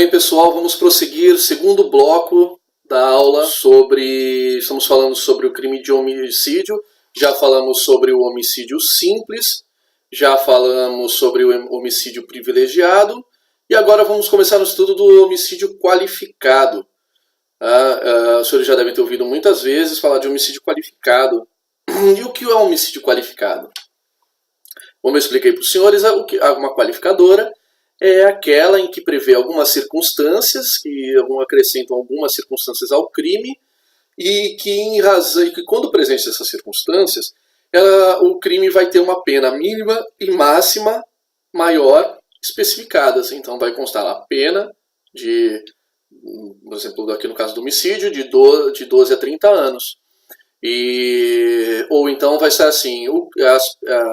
Bem, pessoal, vamos prosseguir segundo bloco da aula estamos falando sobre o crime de homicídio, já falamos sobre o homicídio simples, já falamos sobre o homicídio privilegiado e agora vamos começar o estudo do homicídio qualificado. Os senhores já devem ter ouvido muitas vezes falar de homicídio qualificado. E o que é um homicídio qualificado? Como eu expliquei para os senhores, uma qualificadora é aquela em que prevê algumas circunstâncias, que acrescentam algumas circunstâncias ao crime, e que quando presentes essas circunstâncias, o crime vai ter uma pena mínima e máxima maior especificadas. Então vai constar a pena de, por exemplo, aqui no caso do homicídio, de 12 a 30 anos. Ou então vai ser assim,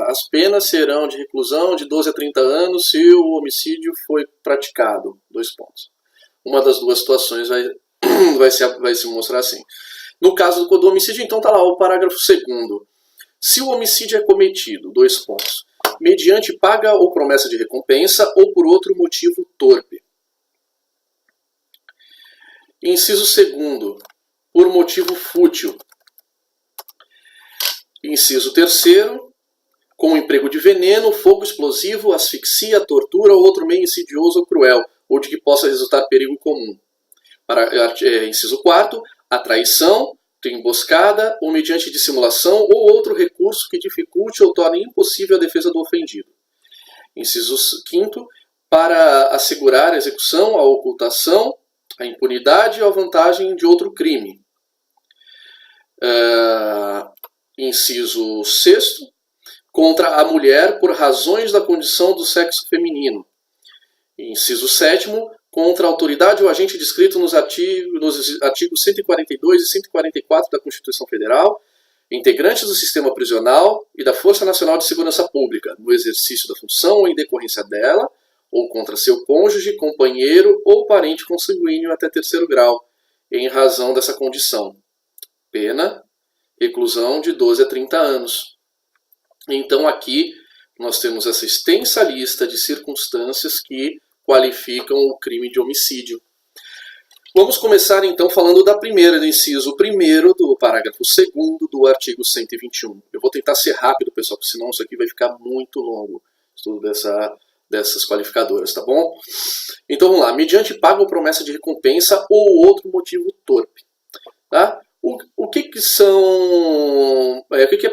as penas serão de reclusão de 12 a 30 anos se o homicídio foi praticado. 2 pontos. Uma das duas situações vai se mostrar assim. No caso do homicídio, então está lá o parágrafo 2º. Se o homicídio é cometido, 2 pontos, mediante paga ou promessa de recompensa ou por outro motivo torpe. Inciso 2º, por motivo fútil. Inciso 3º, com emprego de veneno, fogo explosivo, asfixia, tortura ou outro meio insidioso ou cruel, ou de que possa resultar perigo comum. Inciso 4º, a traição, emboscada ou mediante dissimulação ou outro recurso que dificulte ou torne impossível a defesa do ofendido. Inciso 5º, para assegurar a execução, a ocultação, a impunidade ou a vantagem de outro crime. Inciso 6º, contra a mulher por razões da condição do sexo feminino. Inciso 7º, contra a autoridade ou agente descrito nos artigos 142 e 144 da Constituição Federal, integrantes do sistema prisional e da Força Nacional de Segurança Pública, no exercício da função ou em decorrência dela, ou contra seu cônjuge, companheiro ou parente consanguíneo até 3º grau, em razão dessa condição. Pena: reclusão de 12 a 30 anos. Então aqui nós temos essa extensa lista de circunstâncias que qualificam o crime de homicídio. Vamos começar então falando do inciso 1º do parágrafo 2º do artigo 121. Eu vou tentar ser rápido, pessoal, porque senão isso aqui vai ficar muito longo, o estudo dessas qualificadoras, tá bom? Então vamos lá. Mediante paga ou promessa de recompensa ou outro motivo torpe. Tá? O que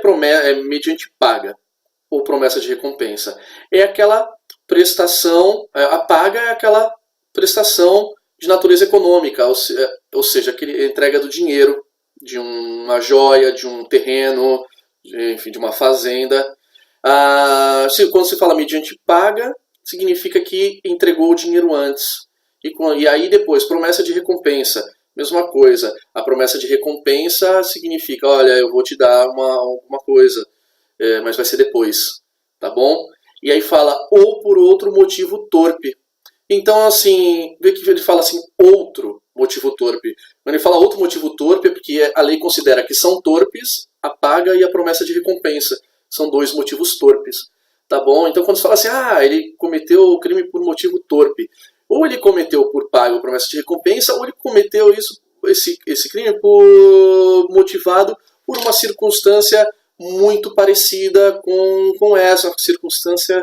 é mediante paga ou promessa de recompensa? É aquela prestação, a paga é aquela prestação de natureza econômica, ou seja, aquela entrega do dinheiro, de uma joia, de um terreno, enfim, de uma fazenda. Quando se fala mediante paga, significa que entregou o dinheiro antes. E aí depois, promessa de recompensa. Mesma coisa, a promessa de recompensa significa, olha, eu vou te dar alguma coisa, mas vai ser depois, tá bom? E aí fala, ou por outro motivo torpe. Então, assim, vê que ele fala assim, outro motivo torpe. Quando ele fala outro motivo torpe é porque a lei considera que são torpes a paga e a promessa de recompensa. São 2 motivos torpes, tá bom? Então, quando se fala assim, ele cometeu o crime por motivo torpe, ou ele cometeu por paga ou promessa de recompensa, ou ele cometeu esse crime motivado por uma circunstância muito parecida com essa, uma circunstância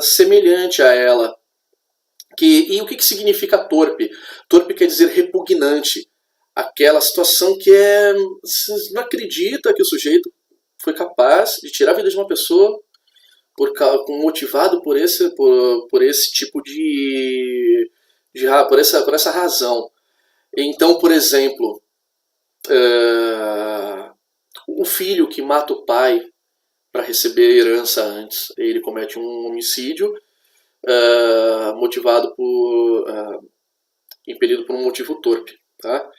semelhante a ela. E o que significa torpe? Torpe quer dizer repugnante. Aquela situação que você não acredita que o sujeito foi capaz de tirar a vida de uma pessoa motivado por esse tipo por essa razão. Então, por exemplo, o filho que mata o pai para receber herança antes, ele comete um homicídio impelido por um motivo torpe. Tá?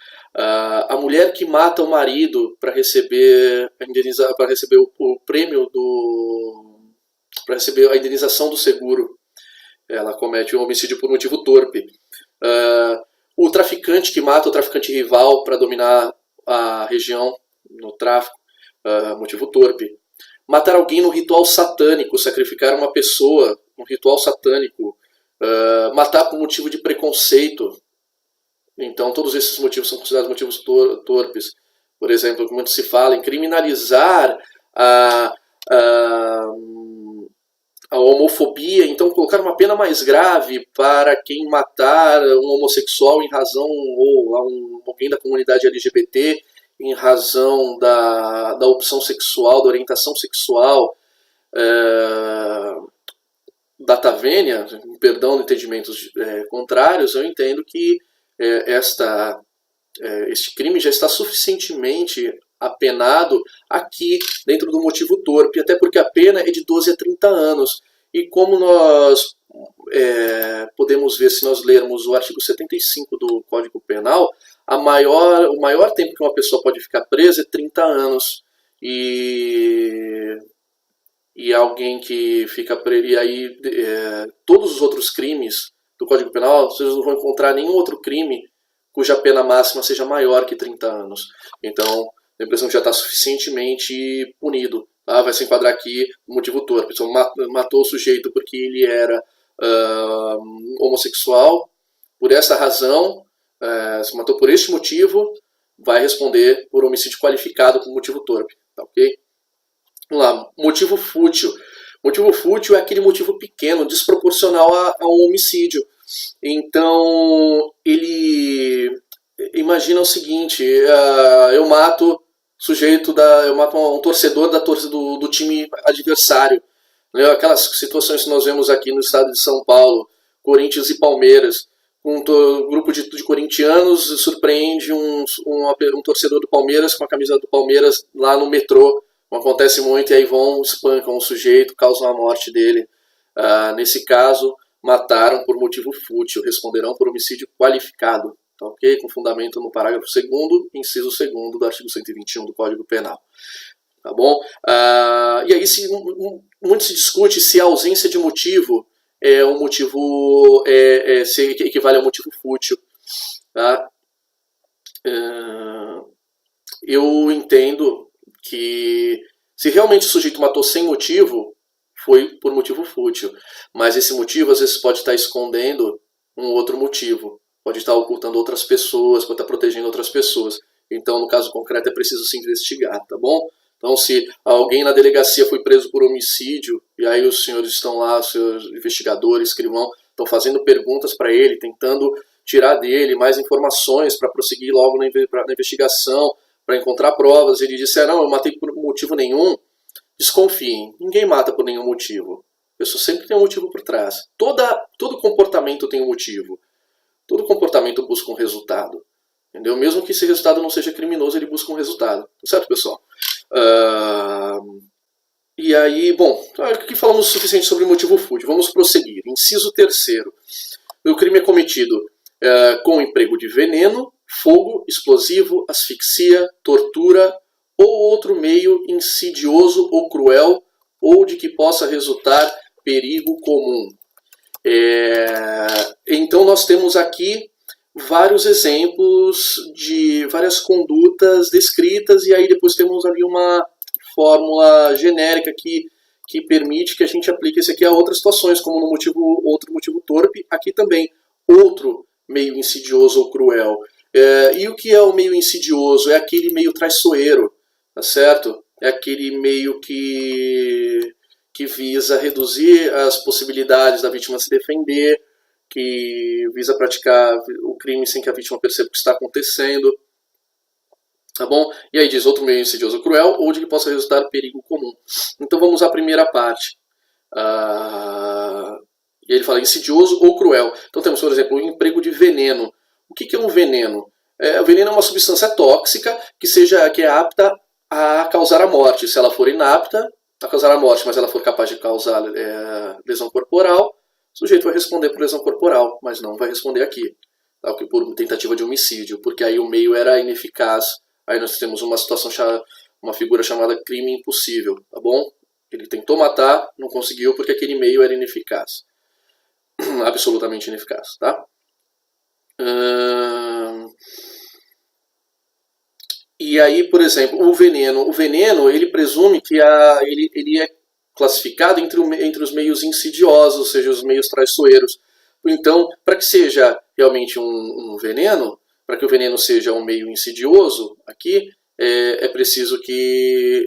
A mulher que mata o marido para receber o prêmio para receber a indenização do seguro, ela comete um homicídio por motivo torpe. O traficante que mata o traficante rival para dominar a região no tráfico, motivo torpe. Matar alguém no ritual satânico, sacrificar uma pessoa no ritual satânico, matar por motivo de preconceito. Então, todos esses motivos são considerados motivos torpes. Por exemplo, como se fala em criminalizar a homofobia, então colocar uma pena mais grave para quem matar um homossexual em razão, ou alguém da comunidade LGBT em razão da opção sexual, da orientação sexual, data vênia, perdão de entendimentos contrários, eu entendo que este crime já está suficientemente apenado aqui dentro do motivo torpe, até porque a pena é de 12 a 30 anos. E como nós podemos ver se nós lermos o artigo 75 do Código Penal, o maior tempo que uma pessoa pode ficar presa é 30 anos. E alguém que fica preso, e aí todos os outros crimes do Código Penal, vocês não vão encontrar nenhum outro crime cuja pena máxima seja maior que 30 anos. Então, a impressão que já está suficientemente punido. Vai se enquadrar aqui no motivo torpe. Então, matou o sujeito porque ele era homossexual. Por essa razão, se matou por este motivo, vai responder por homicídio qualificado com motivo torpe. Tá, ok? Vamos lá. Motivo fútil. Motivo fútil é aquele motivo pequeno, desproporcional ao homicídio. Então, ele imagina o seguinte: eu mato um torcedor do time adversário. Né? Aquelas situações que nós vemos aqui no estado de São Paulo, Corinthians e Palmeiras. Um grupo de corintianos surpreende um torcedor do Palmeiras com a camisa do Palmeiras lá no metrô. Acontece muito, e aí espancam o sujeito, causam a morte dele. Nesse caso, mataram por motivo fútil, responderão por homicídio qualificado. Tá, ok? Com fundamento no parágrafo 2º, inciso 2º do artigo 121 do Código Penal. Tá bom? E aí muito se discute se a ausência de motivo é um motivo, se equivale a um motivo fútil. Tá? Eu entendo que se realmente o sujeito matou sem motivo, foi por motivo fútil. Mas esse motivo às vezes pode estar escondendo um outro motivo. Pode estar ocultando outras pessoas, pode estar protegendo outras pessoas. Então, no caso concreto, é preciso se investigar, tá bom? Então, se alguém na delegacia foi preso por homicídio, e aí os senhores estão lá, os seus investigadores, escrivão, estão fazendo perguntas para ele, tentando tirar dele mais informações para prosseguir logo na investigação, para encontrar provas, ele disser, não, eu matei por motivo nenhum, desconfiem, ninguém mata por nenhum motivo. A pessoa sempre tem um motivo por trás. Todo comportamento tem um motivo. Todo comportamento busca um resultado. Entendeu? Mesmo que esse resultado não seja criminoso, ele busca um resultado. Certo, pessoal? E aí, bom, aqui falamos o suficiente sobre o motivo fútil. Vamos prosseguir. Inciso 3º. O crime é cometido com emprego de veneno, fogo, explosivo, asfixia, tortura ou outro meio insidioso ou cruel ou de que possa resultar perigo comum. Então nós temos aqui vários exemplos de várias condutas descritas, e aí depois temos ali uma fórmula genérica que permite que a gente aplique isso aqui a outras situações, como no outro motivo torpe, aqui também outro meio insidioso ou cruel. E o que é o meio insidioso? É aquele meio traiçoeiro, tá certo? É aquele meio que visa reduzir as possibilidades da vítima se defender, que visa praticar o crime sem que a vítima perceba o que está acontecendo. Tá bom? E aí diz outro meio insidioso ou cruel, ou de que possa resultar perigo comum. Então vamos à primeira parte. E ele fala insidioso ou cruel. Então temos, por exemplo, o emprego de veneno. O que é um veneno? O veneno é uma substância tóxica que é apta a causar a morte. Se ela for inapta a causar a morte, mas ela for capaz de causar lesão corporal, o sujeito vai responder por lesão corporal, mas não vai responder aqui, tá? Por tentativa de homicídio, porque aí o meio era ineficaz. Aí nós temos uma situação, uma figura chamada crime impossível, tá bom? Ele tentou matar, não conseguiu porque aquele meio era ineficaz. Absolutamente ineficaz, tá? E aí, por exemplo, o veneno ele presume que ele é classificado entre os meios insidiosos, ou seja, os meios traiçoeiros. Então, para que seja realmente um veneno, para que o veneno seja um meio insidioso aqui, é preciso que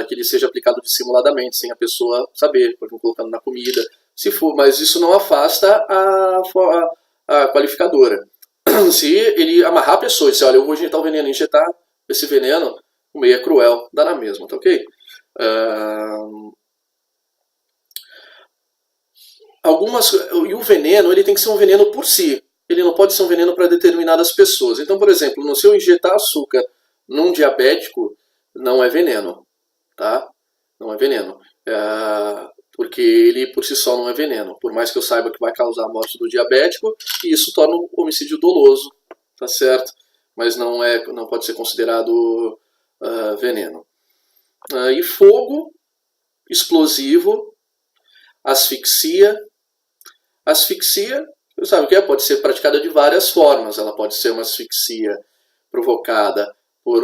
ele seja aplicado dissimuladamente, sem a pessoa saber, por exemplo, colocando na comida. Se for, mas isso não afasta a qualificadora. Se ele amarrar a pessoa e dizer, olha, eu vou injetar o veneno, injetar esse veneno, o meio é cruel, dá na mesma, tá ok? E o veneno, ele tem que ser um veneno por si. Ele não pode ser um veneno para determinadas pessoas. Então, por exemplo, se eu injetar açúcar num diabético, não é veneno, tá? Não é veneno. Porque ele por si só não é veneno. Por mais que eu saiba que vai causar a morte do diabético, e isso torna o homicídio doloso, tá certo? Mas não pode ser considerado veneno. E fogo, explosivo, asfixia. Asfixia, sabe o que é? Pode ser praticada de várias formas. Ela pode ser uma asfixia provocada por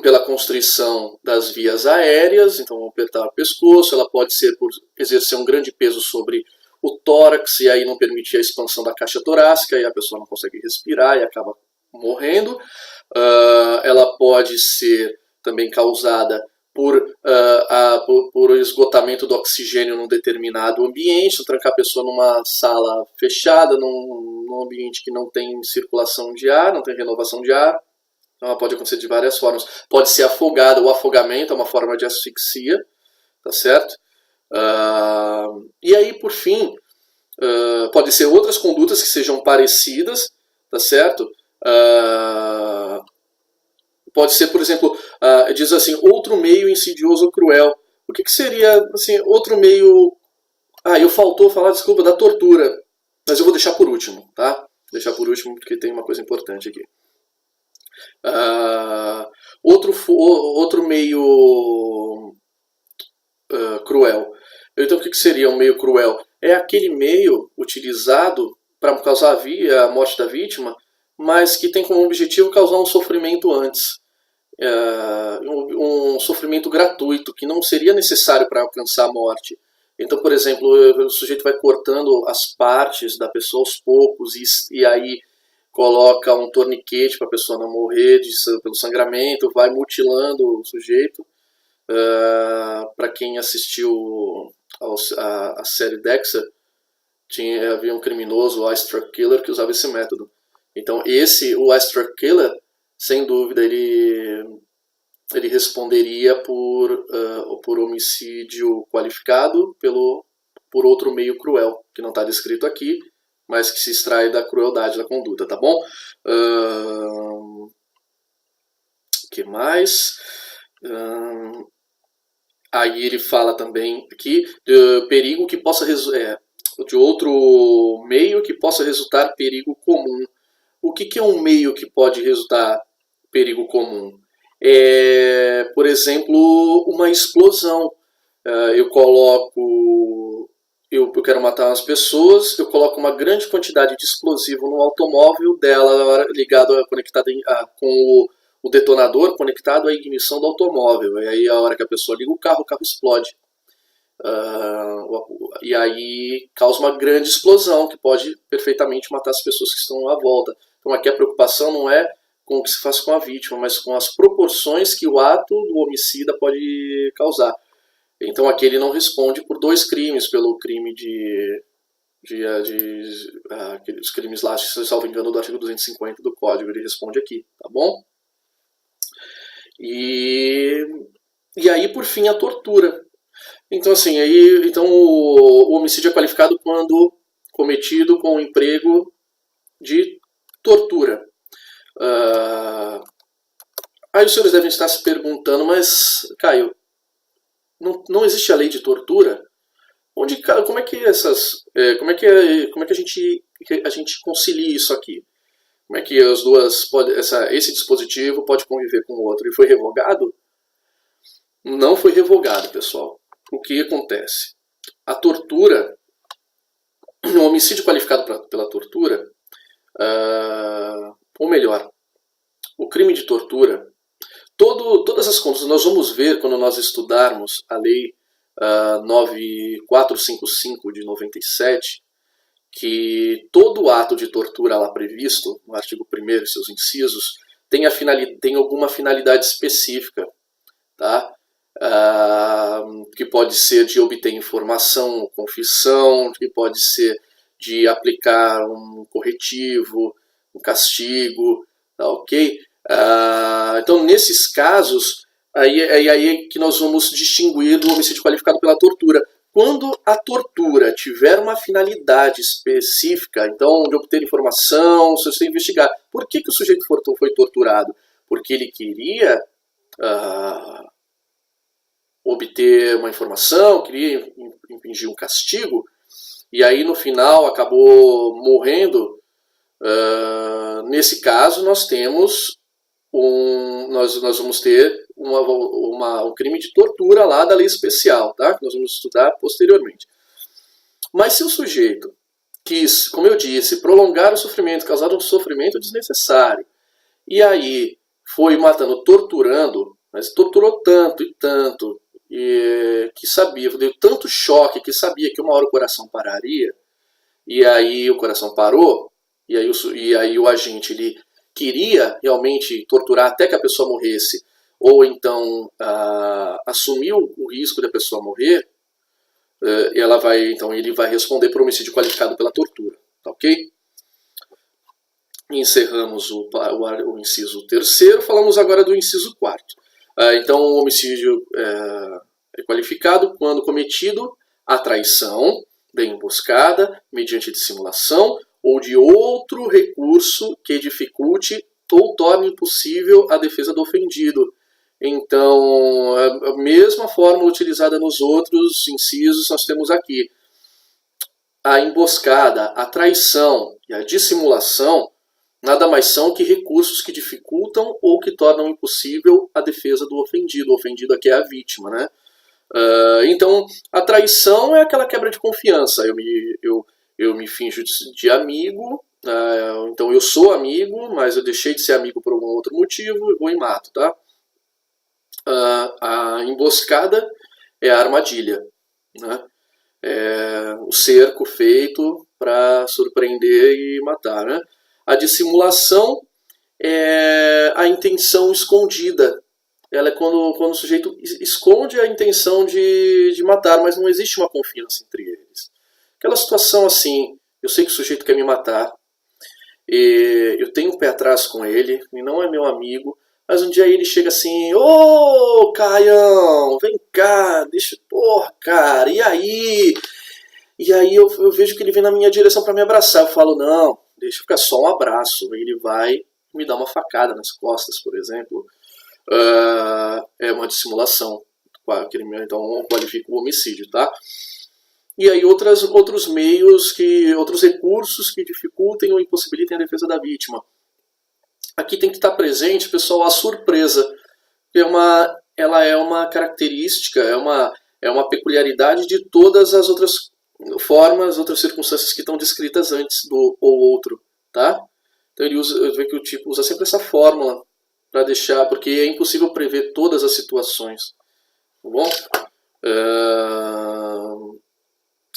pela constrição das vias aéreas, então apertar o pescoço. Ela pode ser por exercer um grande peso sobre o tórax e aí não permitir a expansão da caixa torácica e a pessoa não consegue respirar e acaba morrendo. Ela pode ser também causada por esgotamento do oxigênio num determinado ambiente, trancar a pessoa numa sala fechada, num ambiente que não tem circulação de ar, não tem renovação de ar. Então ela pode acontecer de várias formas. Pode ser afogada, o afogamento é uma forma de asfixia, tá certo? E aí, por fim, pode ser outras condutas que sejam parecidas, tá certo? Pode ser, por exemplo, diz assim, outro meio insidioso ou cruel. O que seria, assim, outro meio... faltou falar, desculpa, da tortura. Mas eu vou deixar por último, tá? Vou deixar por último porque tem uma coisa importante aqui. Outro meio cruel. Então, o que seria um meio cruel? É aquele meio utilizado para causar a morte da vítima, mas que tem como objetivo causar um sofrimento antes. Um sofrimento gratuito, que não seria necessário para alcançar a morte. Então, por exemplo, o sujeito vai cortando as partes da pessoa aos poucos e aí coloca um torniquete para a pessoa não morrer pelo sangramento, vai mutilando o sujeito. Para quem assistiu a série Dexter, havia um criminoso, o Eye Struck Killer, que usava esse método. Então o Eye Struck Killer, sem dúvida, ele responderia por homicídio qualificado por outro meio cruel, que não está descrito aqui, mas que se extrai da crueldade da conduta, tá bom? Que mais? Aí ele fala também aqui de perigo que possa de outro meio que possa resultar perigo comum. O que é um meio que pode resultar perigo comum? Por exemplo, uma explosão. Eu quero matar umas pessoas, eu coloco uma grande quantidade de explosivo no automóvel dela, conectado com o detonador conectado à ignição do automóvel. E aí, a hora que a pessoa liga o carro explode. E aí causa uma grande explosão que pode perfeitamente matar as pessoas que estão à volta. Então aqui a preocupação não é com o que se faz com a vítima, mas com as proporções que o ato do homicida pode causar. Então aqui ele não responde por 2 crimes, pelo crime aqueles crimes lá, se salvo engano, do artigo 250 do Código, ele responde aqui, tá bom? E aí, por fim, a tortura. Então, assim, o homicídio é qualificado quando cometido com o emprego de tortura. Aí os senhores devem estar se perguntando, mas, Caio, não existe a lei de tortura? Como é que a gente concilia isso aqui? Como é que as duas esse dispositivo pode conviver com o outro? E foi revogado? Não foi revogado, pessoal. O que acontece? A tortura, o homicídio qualificado pela tortura, ou melhor, o crime de tortura, todas as condutas, nós vamos ver quando nós estudarmos a lei 9455 de 97, que todo ato de tortura lá previsto, no artigo 1º e seus incisos, tem alguma finalidade específica, tá? Que pode ser de obter informação, confissão, que pode ser de aplicar um corretivo, um castigo, tá ok? Então, nesses casos, aí é que nós vamos distinguir do homicídio qualificado pela tortura. Quando a tortura tiver uma finalidade específica, então de obter informação, se você investigar, por que o sujeito foi torturado? Porque ele queria obter uma informação, queria impingir um castigo, e aí no final acabou morrendo. Nesse caso nós temos nós vamos ter um crime de tortura lá da lei especial, tá? Que nós vamos estudar posteriormente. Mas se o sujeito quis, como eu disse, prolongar o sofrimento, causar um sofrimento desnecessário, e aí foi matando, torturando, mas torturou tanto e tanto, que sabia, deu tanto choque que sabia que uma hora o coração pararia, e aí o coração parou, e aí o agente ele queria realmente torturar até que a pessoa morresse, ou então assumiu o risco da pessoa morrer, ele vai responder por homicídio qualificado pela tortura, tá ok? Encerramos o inciso 3º, falamos agora do inciso 4º. Então o homicídio é qualificado quando cometido a traição, da emboscada, mediante dissimulação, ou de outro recurso que dificulte ou torne impossível a defesa do ofendido. Então, a mesma fórmula utilizada nos outros incisos nós temos aqui. A emboscada, a traição e a dissimulação nada mais são que recursos que dificultam ou que tornam impossível a defesa do ofendido. O ofendido aqui é a vítima, né? Então, a traição é aquela quebra de confiança. Eu me finjo de amigo, então eu sou amigo, mas eu deixei de ser amigo por algum outro motivo e vou e mato, tá? A emboscada é a armadilha, né? É o cerco feito para surpreender e matar, né? A dissimulação é a intenção escondida. Ela é quando o sujeito esconde a intenção de matar, mas não existe uma confiança entre eles. Aquela situação assim, eu sei que o sujeito quer me matar, e eu tenho um pé atrás com ele, e não é meu amigo, mas um dia ele chega assim, ô Caião, vem cá, deixa, porra, cara, e aí? E aí eu vejo que ele vem na minha direção para me abraçar, eu falo, não, deixa ficar só um abraço, ele vai me dar uma facada nas costas, por exemplo. É uma dissimulação, então qualifica o homicídio, tá? E aí outros meios, outros recursos que dificultem ou impossibilitem a defesa da vítima. Aqui tem que estar presente, pessoal, a surpresa. Ela é uma característica, é uma peculiaridade de todas as outras formas, outras circunstâncias que estão descritas antes do ou outro, tá? Então eu vejo que o tipo usa sempre essa fórmula para deixar, porque é impossível prever todas as situações, tá bom?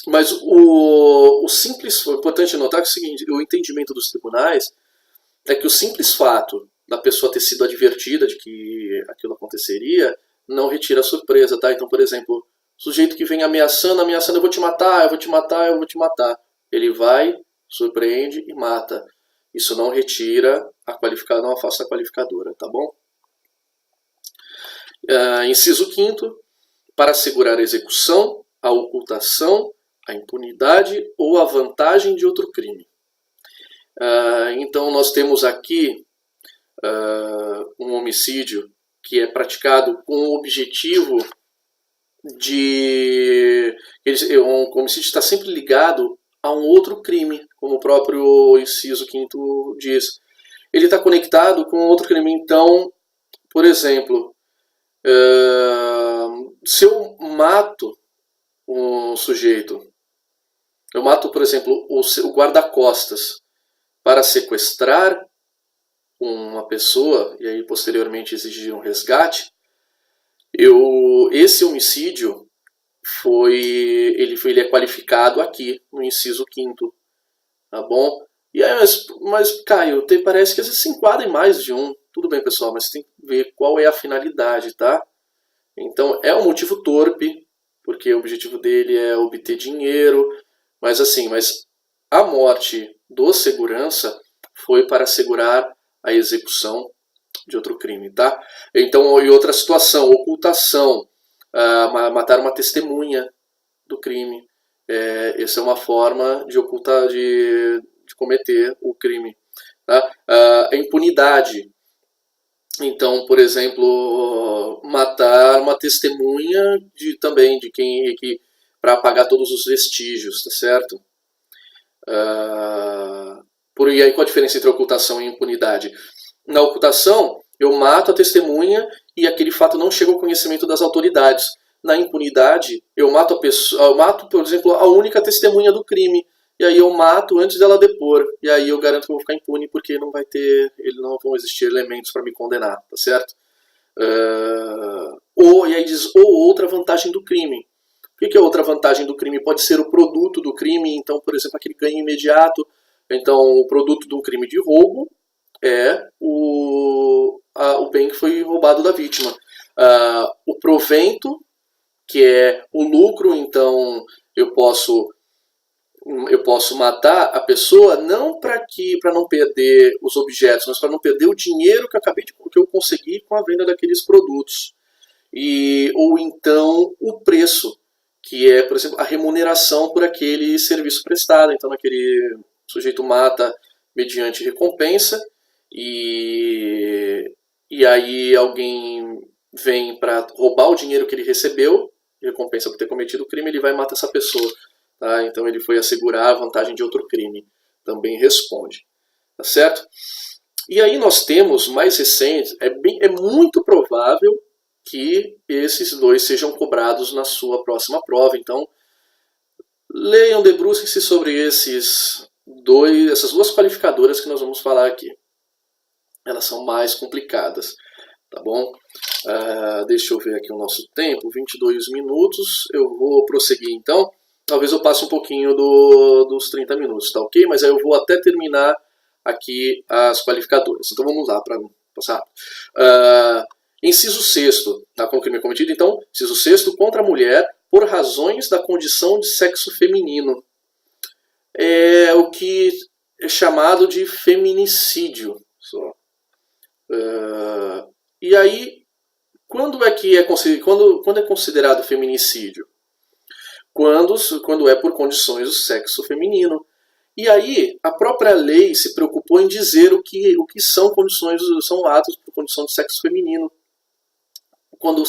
Mas o importante notar que é o seguinte, o entendimento dos tribunais é que o simples fato da pessoa ter sido advertida de que aquilo aconteceria não retira a surpresa, tá? Então, por exemplo, o sujeito que vem ameaçando, eu vou te matar, eu vou te matar, eu vou te matar. Ele vai, surpreende e mata. Isso não retira não afasta a qualificadora, tá bom? Inciso 5º, para assegurar a execução, a ocultação, a impunidade ou a vantagem de outro crime. Então nós temos aqui um homicídio que é praticado com o objetivo de... O homicídio está sempre ligado a um outro crime, como o próprio inciso 5º diz. Ele está conectado com outro crime. Então, por exemplo, se eu mato um sujeito, eu mato, por exemplo, o guarda-costas para sequestrar uma pessoa e aí posteriormente exigir um resgate, esse homicídio ele é qualificado aqui no inciso 5º, tá bom? E aí, mas Caio, parece que às vezes se enquadra em mais de um. Tudo bem, pessoal, mas tem que ver qual é a finalidade, tá? Então, é um motivo torpe, porque o objetivo dele é obter dinheiro, mas a morte do segurança foi para assegurar a execução de outro crime, tá? Então, e outra situação, ocultação, matar uma testemunha do crime. Essa é uma forma de ocultar, de cometer o crime. Tá? A impunidade. Então, por exemplo, matar uma testemunha também de quem para apagar todos os vestígios, tá certo? E aí qual a diferença entre ocultação e impunidade? Na ocultação, eu mato a testemunha e aquele fato não chega ao conhecimento das autoridades. Na impunidade, eu mato a pessoa, eu mato, por exemplo, a única testemunha do crime. E aí eu mato antes dela depor. E aí eu garanto que eu vou ficar impune porque não não vão existir elementos para me condenar, tá certo? E aí diz, ou outra vantagem do crime. O que é outra vantagem do crime? Pode ser o produto do crime, então, por exemplo, aquele ganho imediato. Então, o produto de um crime de roubo é o bem que foi roubado da vítima. O provento, que é o lucro, então eu posso matar a pessoa não para não perder os objetos, mas para não perder o dinheiro que eu consegui com a venda daqueles produtos. Ou então o preço, que é, por exemplo, a remuneração por aquele serviço prestado. Então, aquele sujeito mata mediante recompensa e aí alguém vem para roubar o dinheiro que ele recebeu, recompensa por ter cometido o crime, ele vai matar essa pessoa. Tá? Então ele foi assegurar a vantagem de outro crime. Também responde. Tá certo? E aí nós temos mais recentes, é muito provável que esses dois sejam cobrados na sua próxima prova. Então, leiam, debrucem-se sobre essas duas qualificadoras que nós vamos falar aqui. Elas são mais complicadas, tá bom? Deixa eu ver aqui o nosso tempo, 22 minutos. Eu vou prosseguir então. Talvez eu passe um pouquinho dos 30 minutos, tá ok? Mas aí eu vou até terminar aqui as qualificadoras. Então vamos lá, para passar rápido. Inciso 6º, tá, com o crime cometido. Então, inciso 6º, contra a mulher por razões da condição de sexo feminino. É o que é chamado de feminicídio. E aí, quando é considerado feminicídio? Quando é por condições do sexo feminino. E aí, a própria lei se preocupou em dizer o que são atos por condição de sexo feminino. Quando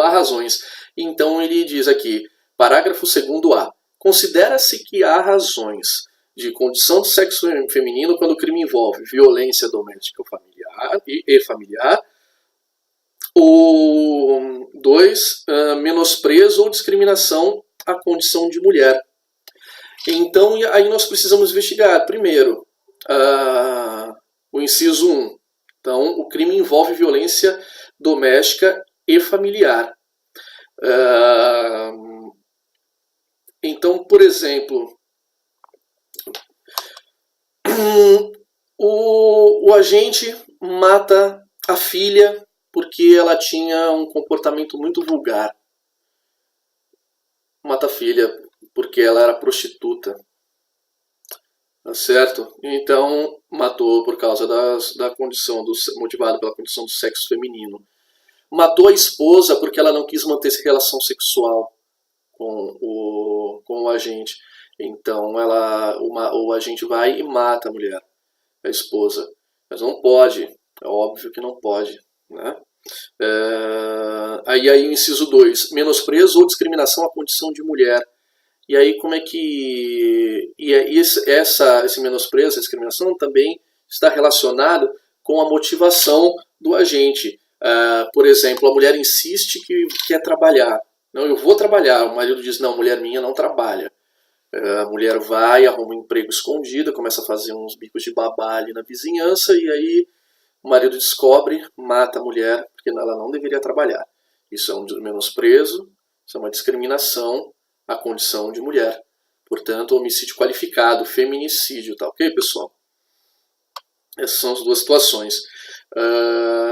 há razões. Então ele diz aqui, parágrafo 2º-A. Considera-se que há razões de condição de sexo feminino quando o crime envolve violência doméstica e familiar. Ou 2, menosprezo ou discriminação à condição de mulher. Então, aí nós precisamos investigar. Primeiro, o inciso 1. Então, o crime envolve violência doméstica e familiar. Então, por exemplo, o agente mata a filha porque ela tinha um comportamento muito vulgar. Mata a filha porque ela era prostituta. Tá certo? Então, matou por causa da condição, motivado pela condição do sexo feminino. Matou a esposa porque ela não quis manter relação sexual com o agente. Então, o agente vai e mata a mulher, a esposa. Mas não pode. É óbvio que não pode. Né? Aí o inciso 2, menosprezo ou discriminação à condição de mulher. E aí como é que esse menosprezo, essa discriminação também está relacionado com a motivação do agente. Por exemplo, a mulher insiste que quer trabalhar. Não, eu vou trabalhar. O marido diz, não, mulher minha não trabalha. A mulher vai, arruma um emprego escondido, começa a fazer uns bicos de babá ali na vizinhança e aí o marido descobre, mata a mulher porque ela não deveria trabalhar. Isso é um menosprezo Isso é uma discriminação à condição de mulher. Portanto, homicídio qualificado, feminicídio, tá ok, pessoal? Essas são as duas situações.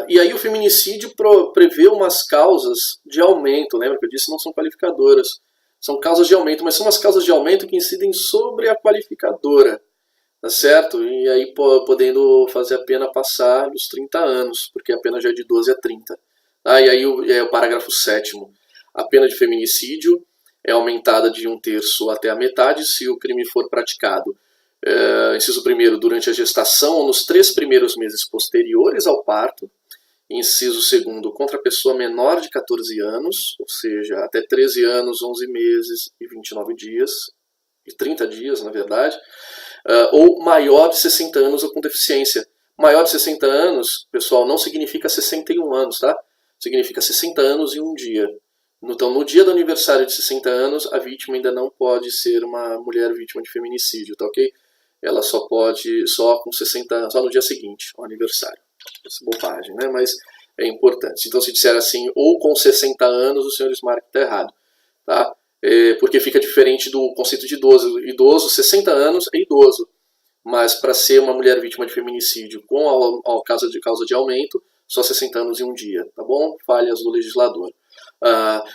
E aí o feminicídio prevê umas causas de aumento, lembra que eu disse, não são qualificadoras. São causas de aumento, mas são umas causas de aumento que incidem sobre a qualificadora, tá certo? E aí podendo fazer a pena passar dos 30 anos, porque a pena já é de 12 a 30. E aí o parágrafo 7º. A pena de feminicídio é aumentada de 1/3 até a metade se o crime for praticado, inciso 1º, durante a gestação ou nos 3 primeiros meses posteriores ao parto. Inciso 2º, contra a pessoa menor de 14 anos, ou seja, até 13 anos, 11 meses e 29 dias, e 30 dias, na verdade, ou maior de 60 anos ou com deficiência. Maior de 60 anos, pessoal, não significa 61 anos, tá? Significa 60 anos e 1 dia. Então, no dia do aniversário de 60 anos, a vítima ainda não pode ser uma mulher vítima de feminicídio, tá ok? Ela só pode, só no dia seguinte, ao aniversário. Essa bobagem, né? Mas é importante. Então, se disser assim, ou com 60 anos, o senhor Smart está errado, tá? Porque fica diferente do conceito de idoso. Idoso, 60 anos é idoso, mas para ser uma mulher vítima de feminicídio com a causa de aumento, só 60 anos e 1 dia, tá bom? Falhas do legislador.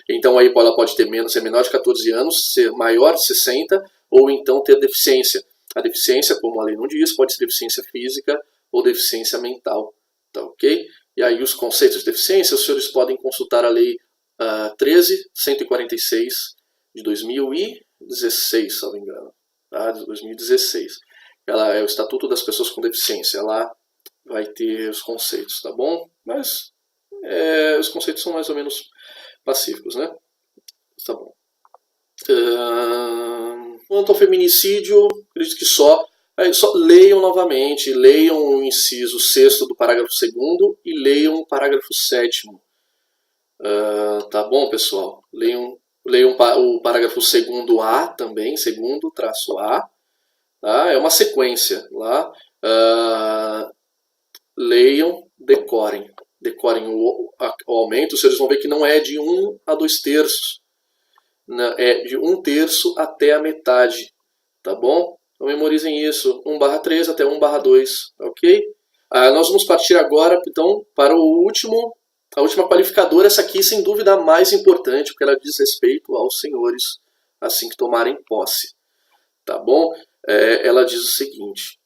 Então aí ela pode ser menor de 14 anos, ser maior de 60, ou então ter deficiência. A deficiência, como a lei não diz, pode ser deficiência física ou deficiência mental, tá ok? E aí os conceitos de deficiência, os senhores podem consultar a lei 13.146 de 2016, se não me engano, tá? De 2016. Ela é o Estatuto das Pessoas com Deficiência, lá vai ter os conceitos, tá bom? Mas os conceitos são mais ou menos pacíficos, né? Tá bom. Quanto ao feminicídio, acredito que só leiam novamente, leiam o inciso 6º do parágrafo 2º e leiam o parágrafo 7º. Tá bom, pessoal? Leiam o parágrafo 2º-A também, 2º-A. Tá? É uma sequência lá. Leiam, decorem. Decorem o aumento, vocês vão ver que não é de 1 a 2/3. É de 1/3 até a metade, tá bom? Então memorizem isso, 1/3 até 1/2, ok? Nós vamos partir agora, então, para a última qualificadora, essa aqui sem dúvida a mais importante, porque ela diz respeito aos senhores assim que tomarem posse, tá bom? Ela diz o seguinte,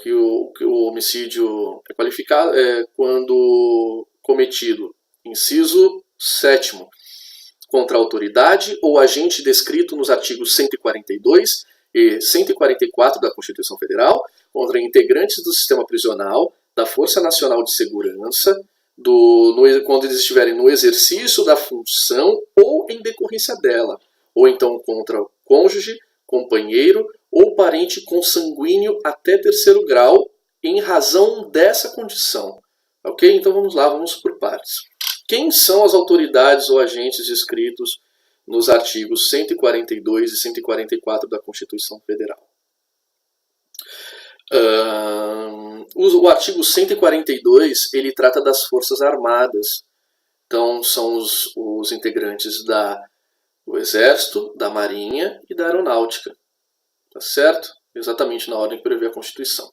que o homicídio é qualificado quando cometido, inciso 7º, contra a autoridade ou agente descrito nos artigos 142 e 144 da Constituição Federal, contra integrantes do sistema prisional, da Força Nacional de Segurança, quando eles estiverem no exercício da função ou em decorrência dela, ou então contra o cônjuge, companheiro ou parente consanguíneo até 3º grau, em razão dessa condição. Ok? Então vamos lá, vamos por partes. Quem são as autoridades ou agentes descritos nos artigos 142 e 144 da Constituição Federal? O artigo 142 ele trata das Forças Armadas. Então são os integrantes do Exército, da Marinha e da Aeronáutica. Tá certo? Exatamente na ordem que prevê a Constituição.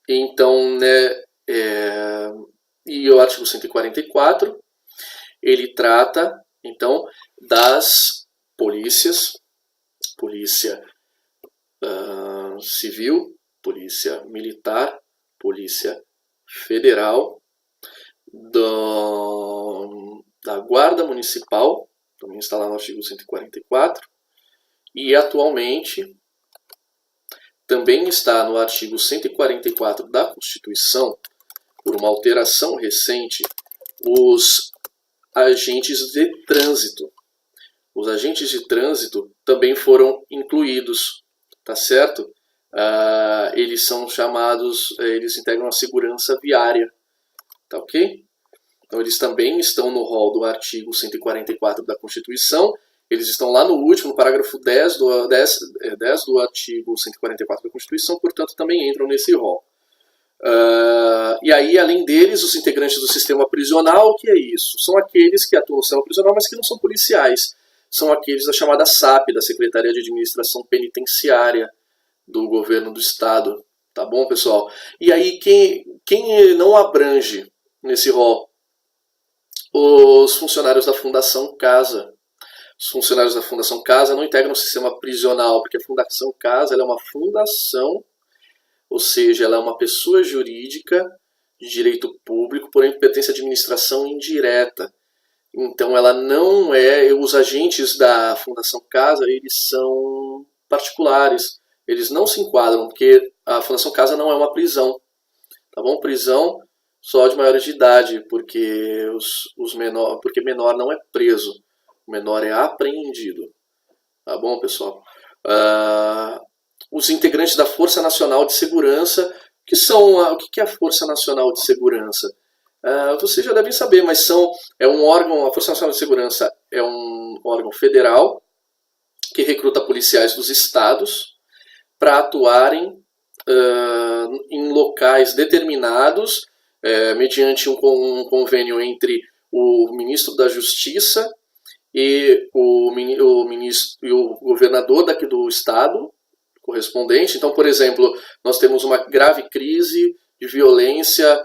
Então, né, e o artigo 144, ele trata, então, das polícias, polícia civil, polícia militar, polícia federal, da guarda municipal, também está lá no artigo 144, e atualmente também está no artigo 144 da Constituição, por uma alteração recente, os agentes de trânsito. Os agentes de trânsito também foram incluídos, tá certo? Eles são chamados, eles integram a segurança viária, tá ok? Então eles também estão no rol do artigo 144 da Constituição. Eles estão lá no último, parágrafo 10 do artigo 144 da Constituição, portanto também entram nesse rol. E aí, além deles, os integrantes do sistema prisional, o que é isso? São aqueles que atuam no sistema prisional, mas que não são policiais. São aqueles da chamada SAP, da Secretaria de Administração Penitenciária do Governo do Estado. Tá bom, pessoal? E aí, quem não abrange nesse rol? Os funcionários da Fundação Casa. Os funcionários da Fundação Casa não integram o sistema prisional, porque a Fundação Casa ela é uma fundação, ou seja, ela é uma pessoa jurídica de direito público, porém pertence à administração indireta. Então ela não é... Os agentes da Fundação Casa, eles são particulares. Eles não se enquadram, porque a Fundação Casa não é uma prisão. Tá bom? Prisão só de maiores de idade, porque porque menor não é preso. O menor é apreendido. Tá bom, pessoal? Os integrantes da Força Nacional de Segurança, o que é a Força Nacional de Segurança? Vocês já devem saber, mas é um órgão, a Força Nacional de Segurança é um órgão federal que recruta policiais dos estados para atuarem em locais determinados, mediante um convênio entre o ministro da Justiça e o governador daqui do estado correspondente. Então, por exemplo, nós temos uma grave crise de violência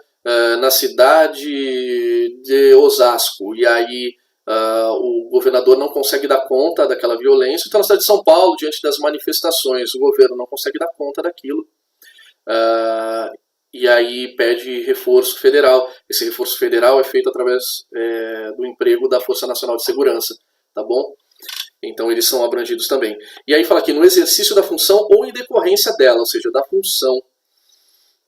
na cidade de Osasco, e aí o governador não consegue dar conta daquela violência. Então, na cidade de São Paulo, diante das manifestações, o governo não consegue dar conta daquilo, e aí pede reforço federal. Esse reforço federal é feito através do emprego da Força Nacional de Segurança, tá bom? Então eles são abrangidos também. E aí fala aqui, no exercício da função ou em decorrência dela, ou seja, da função.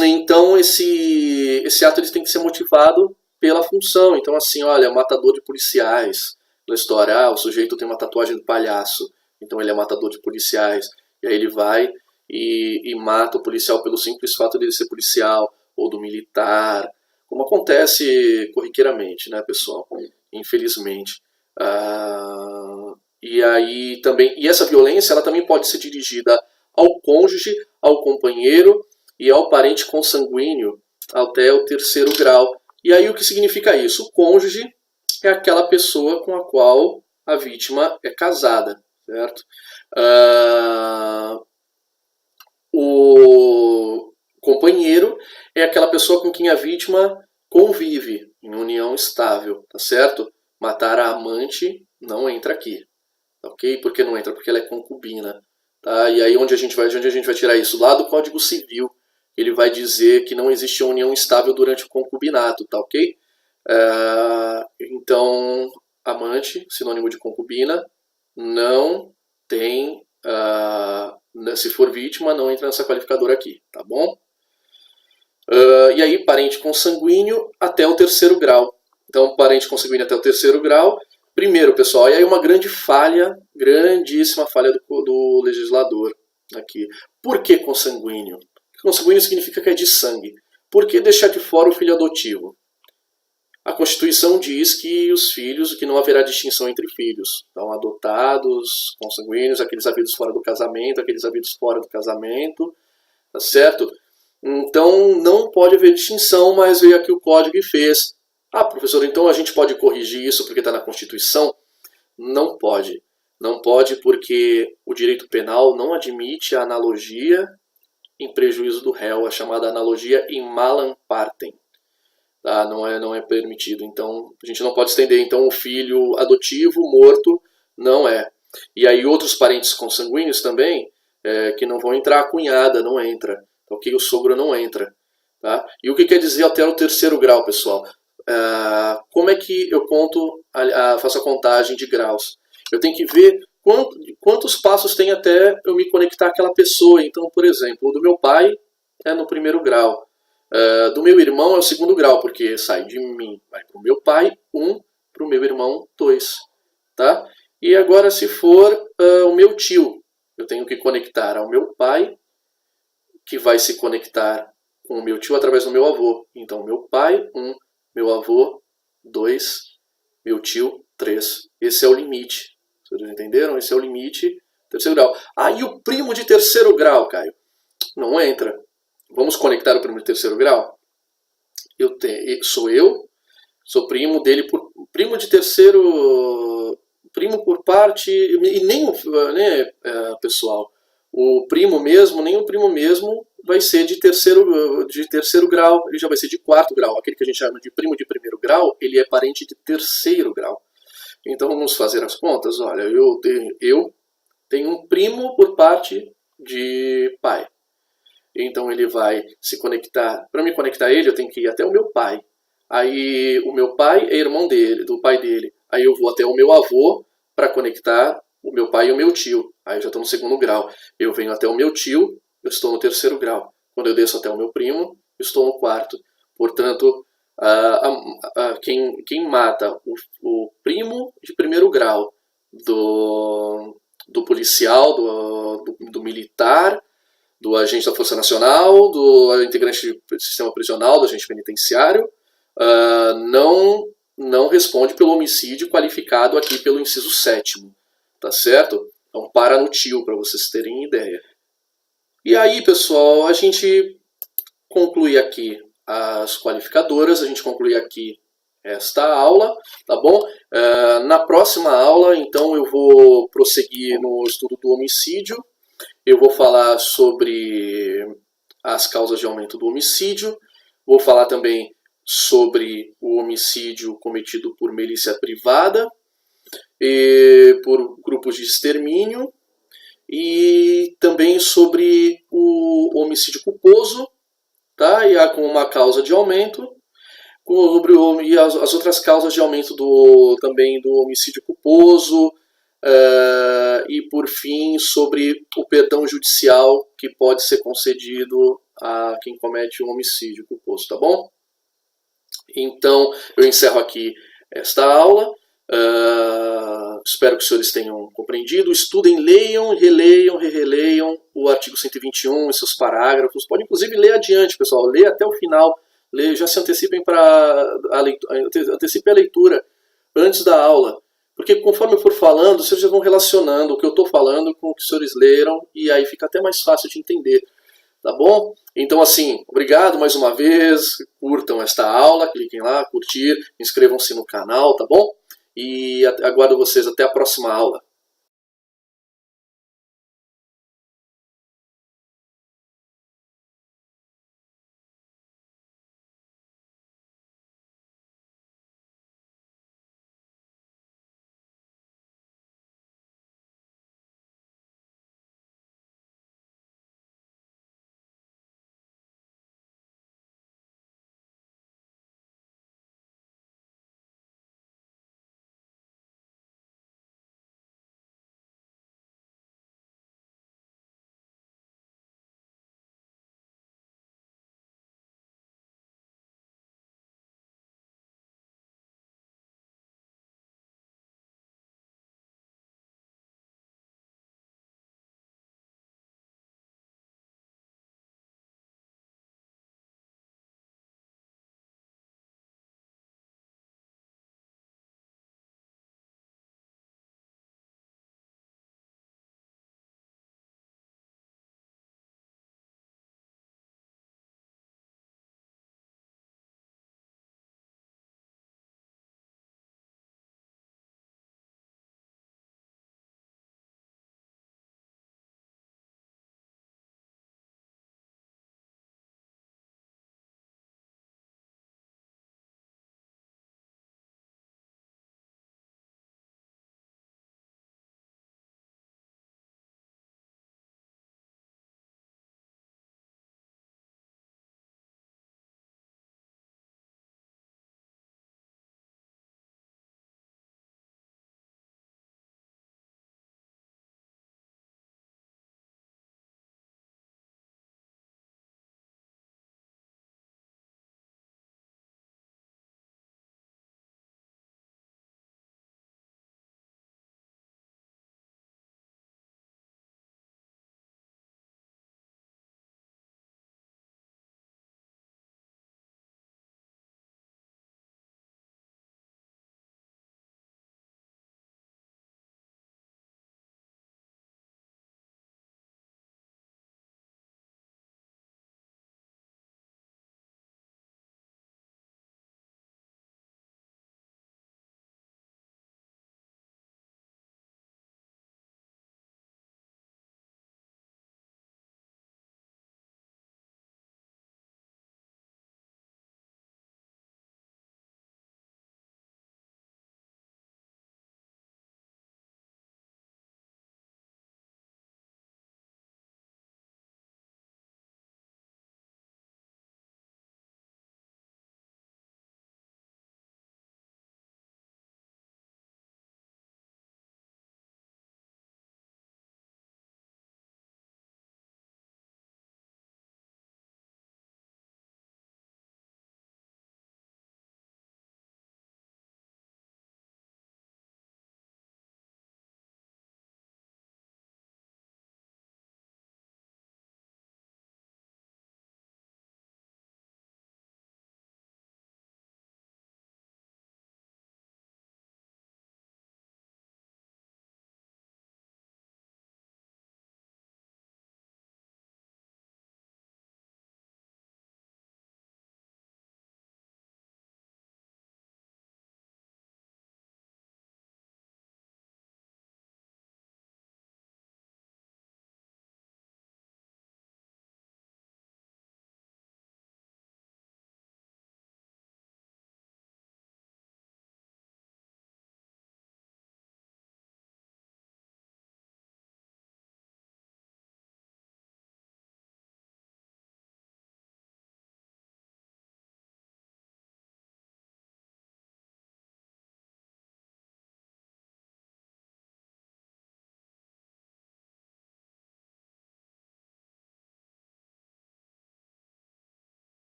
Então esse ato ele tem que ser motivado pela função. Então assim, olha, matador de policiais. Na história, o sujeito tem uma tatuagem do palhaço, então ele é matador de policiais. E aí ele vai e mata o policial pelo simples fato de ele ser policial, ou do militar, como acontece corriqueiramente, né, pessoal? Infelizmente. E aí também, e essa violência ela também pode ser dirigida ao cônjuge, ao companheiro e ao parente consanguíneo até o 3º grau. E aí o que significa isso? O cônjuge é aquela pessoa com a qual a vítima é casada, certo? O companheiro é aquela pessoa com quem a vítima convive em união estável, tá certo? Matar a amante não entra aqui. Ok? Por que não entra? Porque ela é concubina. Tá? E aí de onde a gente vai tirar isso? Lá do Código Civil. Ele vai dizer que não existe união estável durante o concubinato, tá ok? Então, amante, sinônimo de concubina, não tem... se for vítima, não entra nessa qualificadora aqui, tá bom? E aí, parente consanguíneo até o 3º grau. Então, parente consanguíneo até o 3º grau. Primeiro, pessoal, e aí uma grandíssima falha do legislador aqui. Por que consanguíneo? Consanguíneo significa que é de sangue. Por que deixar de fora o filho adotivo? A Constituição diz que os filhos, que não haverá distinção entre filhos. Então, adotados, consanguíneos, aqueles havidos fora do casamento, aqueles havidos fora do casamento, tá certo? Então, não pode haver distinção, mas veio aqui o Código e fez. Professor, então a gente pode corrigir isso porque está na Constituição? Não pode. Não pode porque o direito penal não admite a analogia em prejuízo do réu, a chamada analogia in malam partem. Tá? Não é permitido. Então, a gente não pode estender. Então, o filho adotivo, morto, não é. E aí, outros parentes consanguíneos também, que não vão entrar, a cunhada não entra. Ok? O sogro não entra. Tá? E o que quer dizer até o 3º grau, pessoal? Como é que eu faço a contagem de graus? Eu tenho que ver quantos passos tem até eu me conectar àquela pessoa. Então, por exemplo, o do meu pai é no 1º grau. Do meu irmão é o 2º grau, porque sai de mim, vai para o meu pai, 1, para o meu irmão, 2. Tá? E agora, se for o meu tio, eu tenho que conectar ao meu pai, que vai se conectar com o meu tio através do meu avô. Então, meu pai, 1, meu avô, 2, meu tio, 3. Esse é o limite. Vocês entenderam? Esse é o limite, 3º grau. E o primo de 3º grau, Caio? Não entra. vamos conectar o primo de terceiro grau? Sou primo dele primo de terceiro, primo por parte, e nem, né, pessoal, o primo mesmo, nem o primo mesmo vai ser de terceiro grau, ele já vai ser de quarto grau. Aquele que a gente chama de primo de primeiro grau, ele é parente de terceiro grau. Então vamos fazer as contas. Olha, eu tenho um primo por parte de pai. Então ele vai se conectar. Para me conectar a ele, eu tenho que ir até o meu pai. Aí o meu pai é irmão dele, do pai dele. Aí eu vou até o meu avô para conectar o meu pai e o meu tio. Aí eu já estou no segundo grau. Eu venho até o meu tio, eu estou no terceiro grau. Quando eu desço até o meu primo, eu estou no quarto. Portanto, quem mata o primo de primeiro grau do policial, do militar, do agente da Força Nacional, do integrante do sistema prisional, do agente penitenciário, não responde pelo homicídio qualificado aqui pelo inciso 7º, tá certo? Então para no tio, para vocês terem ideia. E aí, pessoal, a gente conclui aqui as qualificadoras, a gente conclui aqui esta aula, tá bom? Na próxima aula, então, eu vou prosseguir no estudo do homicídio. Eu vou falar sobre as causas de aumento do homicídio. Vou falar também sobre o homicídio cometido por milícia privada e por grupos de extermínio. E também sobre o homicídio culposo, tá? E com uma causa de aumento. E as outras causas de aumento também do homicídio culposo. E por fim sobre o perdão judicial que pode ser concedido a quem comete um homicídio culposo, tá bom? Então eu encerro aqui esta aula. Espero que os senhores tenham compreendido. Estudem, leiam, releiam, releiam o artigo 121 e seus parágrafos. Pode inclusive ler adiante, pessoal. Lê até o final. Já se antecipem antecipe a leitura antes da aula. Porque conforme eu for falando, vocês já vão relacionando o que eu estou falando com o que os senhores leram, e aí fica até mais fácil de entender, tá bom? Então, assim, obrigado mais uma vez, curtam esta aula, cliquem lá, curtir, inscrevam-se no canal, tá bom? E aguardo vocês até a próxima aula.